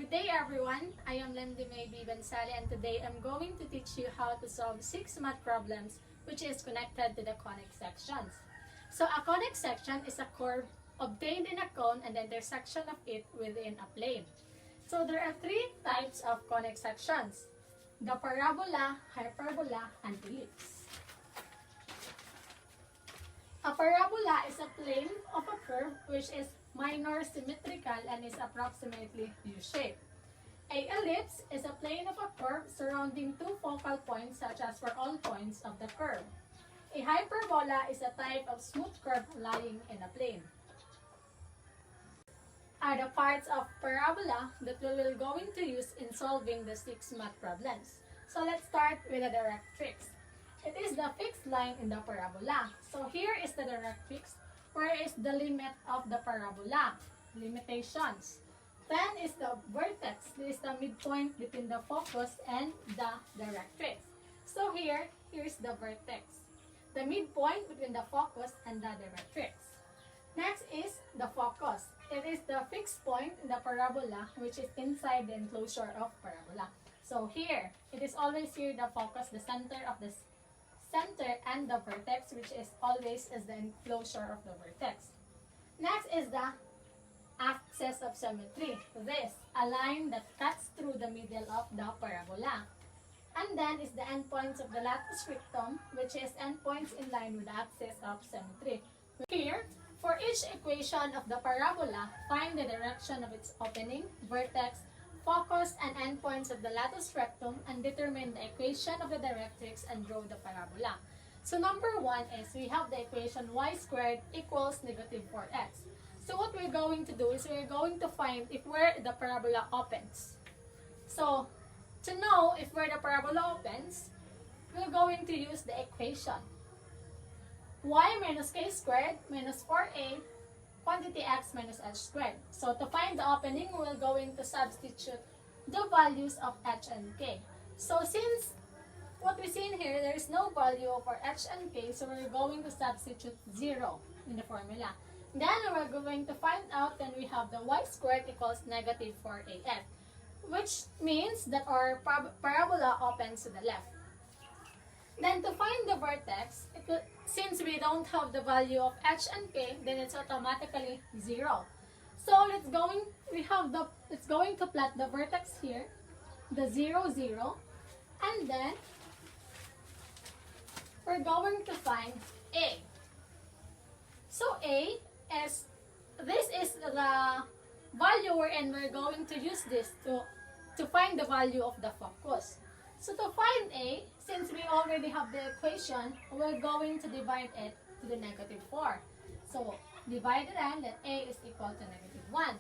Good day everyone, I am Lendy May B Bansale and today I'm going to teach you how to solve 6 math problems which is connected to the conic sections. So a conic section is a curve obtained in a cone and the intersection of it within a plane. So there are 3 types of conic sections: the parabola, hyperbola, and ellipse. A parabola is a plane of a curve which is minor symmetrical and is approximately U-shaped. A ellipse is a plane of a curve surrounding 2 focal points such as for all points of the curve. A hyperbola is a type of smooth curve lying in a plane. Are the parts of parabola that we will going to use in solving the 6 math problems. So let's start with the directrix. It is the fixed line in the parabola. So here is the directrix. Where is the limit of the parabola? Limitations. 10 is the vertex. This is the midpoint between the focus and the directrix. So here is the vertex. The midpoint between the focus and the directrix. Next is the focus. It is the fixed point in the parabola which is inside the enclosure of parabola. So here, it is always here the focus, the center of the center and the vertex, which is always is the enclosure of the vertex. Next is the axis of symmetry. This, a line that cuts through the middle of the parabola. And then is the endpoints of the latus rectum, which is endpoints in line with the axis of symmetry. Here, for each equation of the parabola, find the direction of its opening, vertex, focus, and endpoints of the latus rectum and determine the equation of the directrix and draw the parabola. So number 1 is we have the equation y squared equals negative 4x. So what we're going to do is we're going to find if where the parabola opens. So to know if where the parabola opens, we're going to use the equation y minus k squared minus 4a quantity x minus h squared. So to find the opening, we're going to substitute the values of h and k. So since what we see in here, there is no value for h and k, so we're going to substitute 0 in the formula. Then we're going to find out then we have the y squared equals negative 4af, which means that our parabola opens to the left. Then to find the vertex, since we don't have the value of h and k, then it's automatically 0. So let's going to plot the vertex here, the 0, 0, and then we're going to find a. So a is, this is the value and we're going to use this to find the value of the focus. So to find a, since we already have the equation, we're going to divide it to the negative 4. So divide it and then a is equal to negative 1.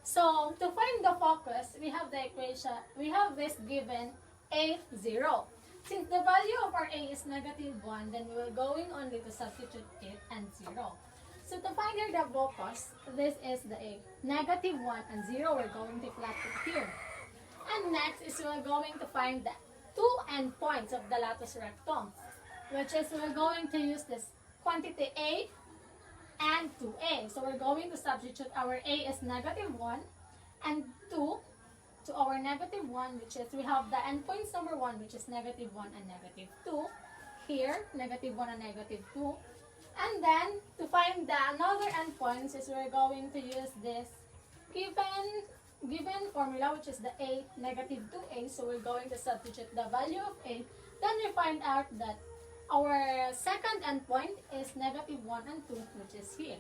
So to find the focus, we have the equation, we have this given a 0. Since the value of our a is negative 1, then we're going only to substitute it and 0. So to find here the focus, this is the a. Negative 1 and 0, we're going to plot it here. And next is we're going to find the 2 endpoints of the latus rectum, which is we're going to use this quantity a and 2a. So we're going to substitute our a is negative 1 and 2 to our negative 1, which is we have the endpoints number 1, which is negative 1 and negative 2. Here, negative 1 and negative 2. And then to find the another endpoints is we're going to use this given formula, which is the a negative 2a. So we're going to substitute the value of a. Then we find out that our second endpoint is negative 1 and 2, which is here.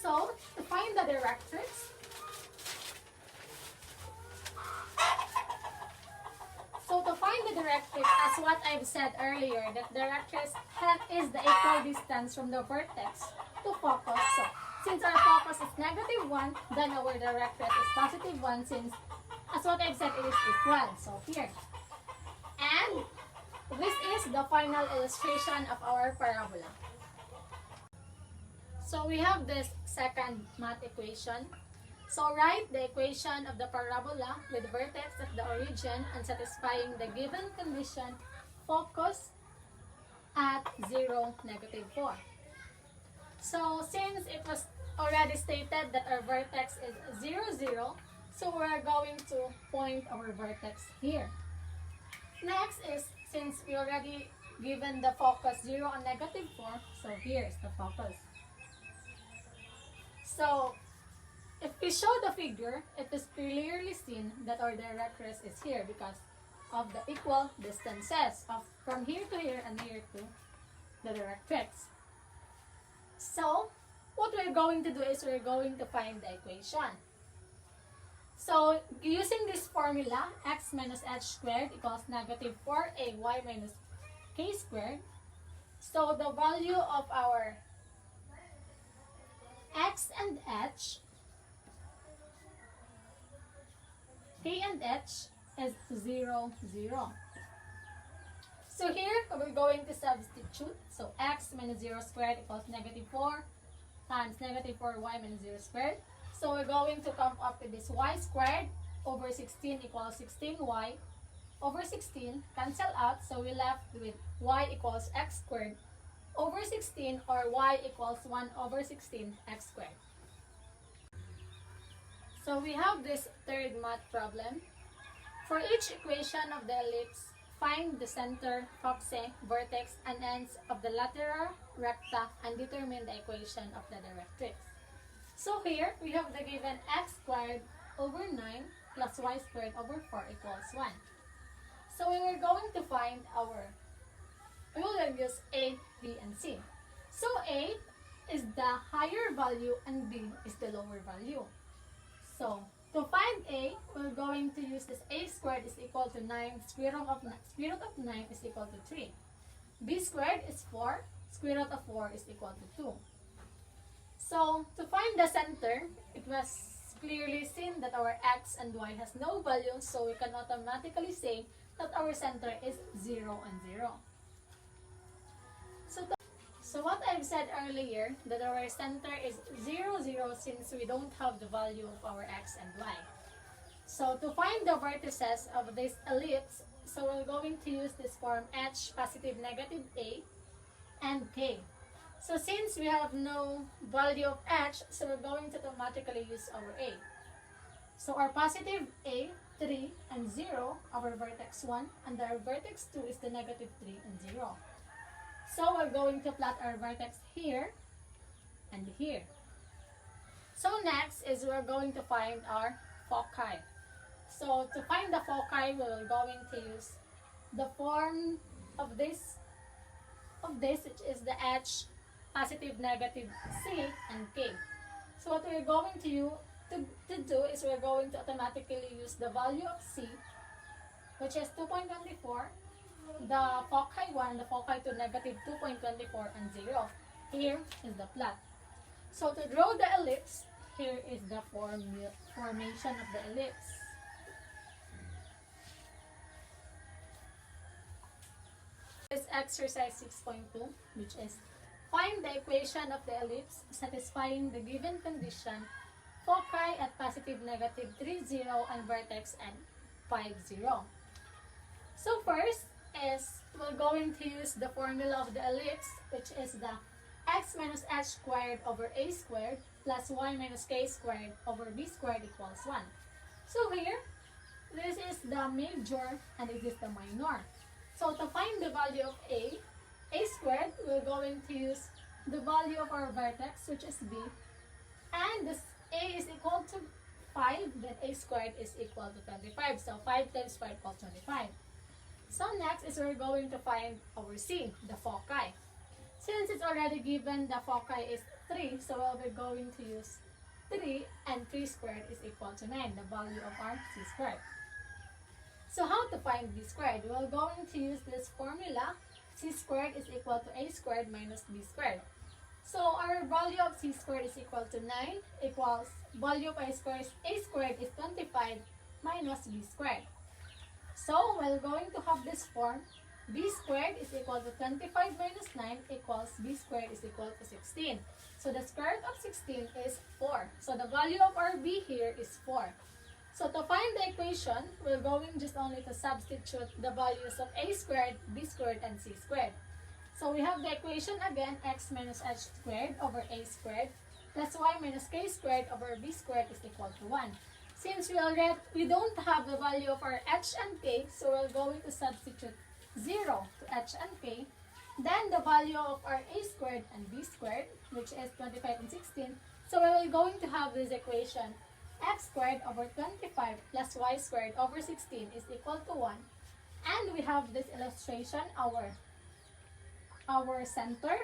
So to find the directrix, as what I've said earlier, that directrix is the equal distance from the vertex to focus. So since our focus is negative 1, then our directrix is positive 1, since, as what I've said, it is equal. So here. And this is the final illustration of our parabola. So we have this second math equation. So write the equation of the parabola with vertex at the origin and satisfying the given condition, focus at 0, negative 4. So since it was already stated that our vertex is 0, 0, So we're going to point our vertex here. Next is, since we already given the focus 0 and -4, so here is the focus. So if we show the figure, it is clearly seen that our directress is here because of the equal distances of from here to here and here to the directrix. So what we're going to do is we're going to find the equation. So using this formula, x minus h squared equals -4ay minus k squared. So the value of our x and h, k and h is 0, 0. So here we're going to substitute. So x minus 0 squared equals -4 times -4y minus 0 squared. So we're going to come up with this y squared over 16 equals 16y over 16, cancel out, so we left with y equals x squared over 16, or y equals 1 over 16 x squared. So we have this third math problem. For each equation of the ellipse, find the center, foci, vertex, and ends of the lateral recta and determine the equation of the directrix. So here, we have the given x squared over 9 plus y squared over 4 equals 1. So we were going to find we will use A, B, and C. So A is the higher value and B is the lower value. So to find A, we're going to use this A squared is equal to 9, square root of 9 is equal to 3. B squared is 4, square root of 4 is equal to 2. So, to find the center, it was clearly seen that our x and y has no value, so we can automatically say that our center is 0 and 0. So what I've said earlier, that our center is 0, 0 since we don't have the value of our x and y. So, to find the vertices of this ellipse, so we're going to use this form h positive negative a and k. So since we have no value of h, so we're going to automatically use our a. So our positive a, 3 and 0, our vertex 1, and our vertex 2 is the -3 and 0. So we're going to plot our vertex here and here. So next is we're going to find our foci. So to find the foci, we're going to use the form of this, which is the h positive negative c and k. So what we're going to do is we're going to automatically use the value of c, which is 2.24, the foci 1, the foci 2, -2.24 and 0. Here is the plot. So to draw the ellipse, here is the formation of the ellipse. This exercise 6.2, which is find the equation of the ellipse satisfying the given condition, foci at positive negative 3, 0, and vertex at 5, 0. So first is we're going to use the formula of the ellipse, which is the x minus h squared over a squared plus y minus k squared over b squared equals 1. So here, this is the major and this is the minor. So to find the value of a squared, we're going to use the value of our vertex, which is b, and this a is equal to 5, then a squared is equal to 25. So 5 times 5 equals 25. So next is we're going to find our c, the foci. Since it's already given, the foci is 3, so we'll be going to use 3, and 3 squared is equal to 9, the value of our c squared. So how to find b squared? We're going to use this formula. C squared is equal to a squared minus b squared. So our value of c squared is equal to 9 equals value of a squared is 25 minus b squared. So we're going to have this form. B squared is equal to 25 minus 9 equals b squared is equal to 16. So the square root of 16 is 4. So the value of our b here is 4. So to find the equation, we're going just only to substitute the values of a squared, b squared, and c squared. So we have the equation again, x minus h squared over a squared plus y minus k squared over b squared is equal to 1. Since we don't have the value of our h and k, so we're going to substitute 0 to h and k. Then the value of our a squared and b squared, which is 25 and 16. So we're going to have this equation, x squared over 25 plus y squared over 16 is equal to 1. And we have this illustration, our center,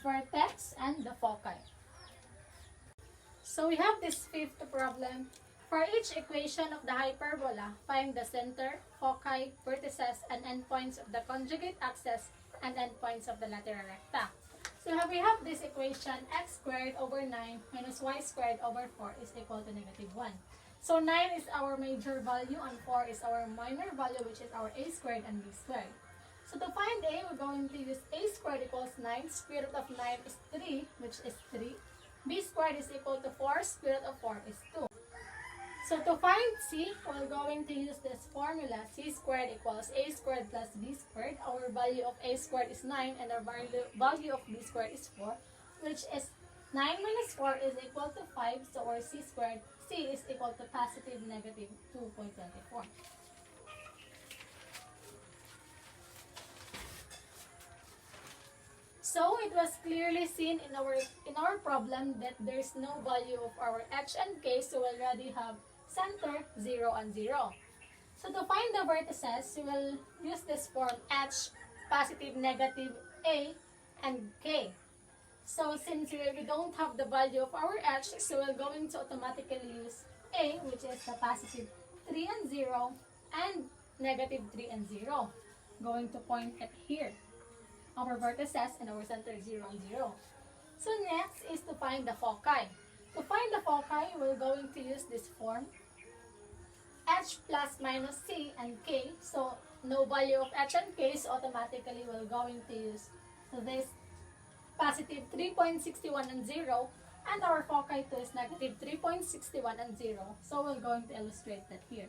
vertex, and the foci. So we have this fifth problem. For each equation of the hyperbola, find the center, foci, vertices, and endpoints of the conjugate axis and endpoints of the lateral recta. So we have this equation, x squared over 9 minus y squared over 4 is equal to negative 1. So 9 is our major value and 4 is our minor value, which is our a squared and b squared. So to find a, we're going to use a squared equals 9, square root of 9 is 3, which is 3. B squared is equal to 4, square root of 4 is 2. So to find c, we're going to use this formula, c squared equals a squared plus b squared. Our value of a squared is 9 and our value of b squared is 4, which is 9 minus 4 is equal to 5. So our c squared, c is equal to positive negative 2.24. So it was clearly seen in our problem that there is no value of our h and k, so we already have center 0 and 0. So to find the vertices, we will use this form h, positive, negative, a, and k. So since we don't have the value of our h, so we're going to automatically use a, which is the positive 3 and 0, and negative 3 and 0. Going to point at here. Our vertices and our center is 0 and 0. So next is to find the foci. To find the foci, we're going to use this form, h plus minus c and k. So no value of h and k, so automatically we're going to use this positive 3.61 and 0, and our foci too is negative 3.61 and 0. So we're going to illustrate that here.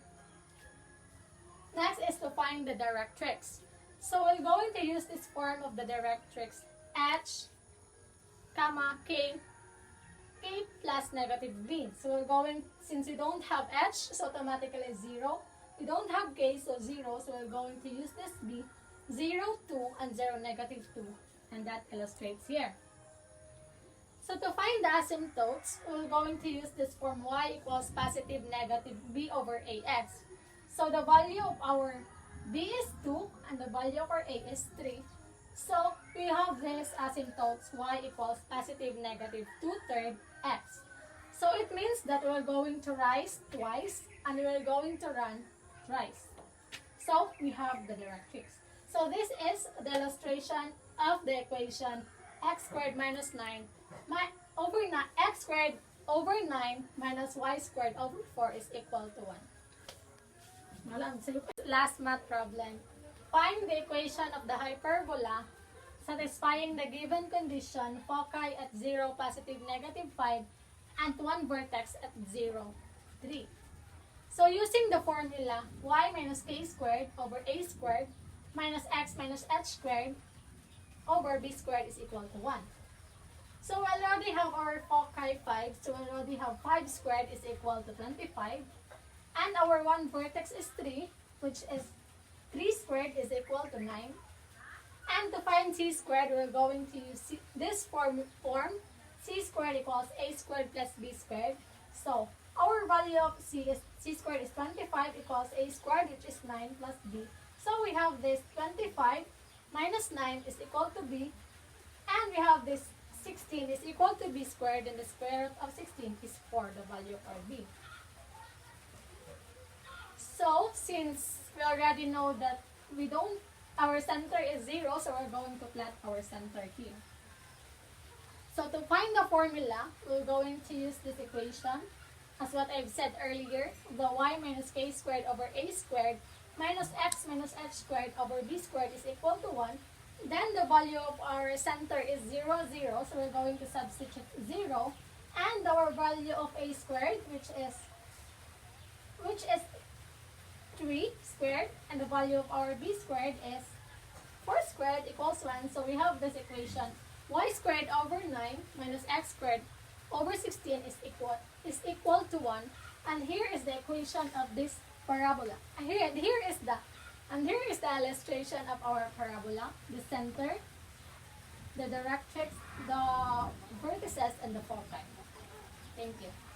Next is to find the directrix. So we're going to use this form of the directrix, h, comma, k plus negative b. So we're going, since we don't have h, so automatically 0. We don't have k, so 0. So we're going to use this b, 0, 2, and 0, negative 2. And that illustrates here. So to find the asymptotes, we're going to use this form, y equals positive negative b over ax. So the value of our b is 2 and the value of our a is 3. So we have this asymptotes, y equals positive negative 2/3 x. So it means that we're going to rise twice and we're going to run thrice. So we have the directrix. So this is the illustration of the equation x squared minus 9 over 9 x squared over 9 minus y squared over 4 is equal to 1. Last math problem. Find the equation of the hyperbola satisfying the given condition, foci at 0, positive, negative 5, and 1 vertex at 0, 3. So using the formula, y minus k squared over a squared minus x minus h squared over b squared is equal to 1. So we already have our foci 5, so we already have 5 squared is equal to 25. And our 1 vertex is 3, which is 3 squared is equal to 9. And to find c squared, we're going to use this form, c squared equals a squared plus b squared. So our value of c squared is 25 equals a squared, which is 9 plus b. So we have this 25 minus 9 is equal to b. And we have this 16 is equal to b squared, and the square root of 16 is 4, the value of our b. So, since we already know that our center is 0, so we're going to plot our center here. So, to find the formula, we're going to use this equation, as what I've said earlier, the y minus k squared over a squared minus x minus h squared over b squared is equal to 1. Then the value of our center is 0, 0, so we're going to substitute 0. And our value of a squared, which is 3 squared, and the value of our b squared is 4 squared equals 1. So we have this equation, y squared over 9 minus x squared over 16 is equal to 1. And here is the equation of this parabola. And here is the illustration of our parabola, the center, the directrix, the vertices, and the foci. Thank you.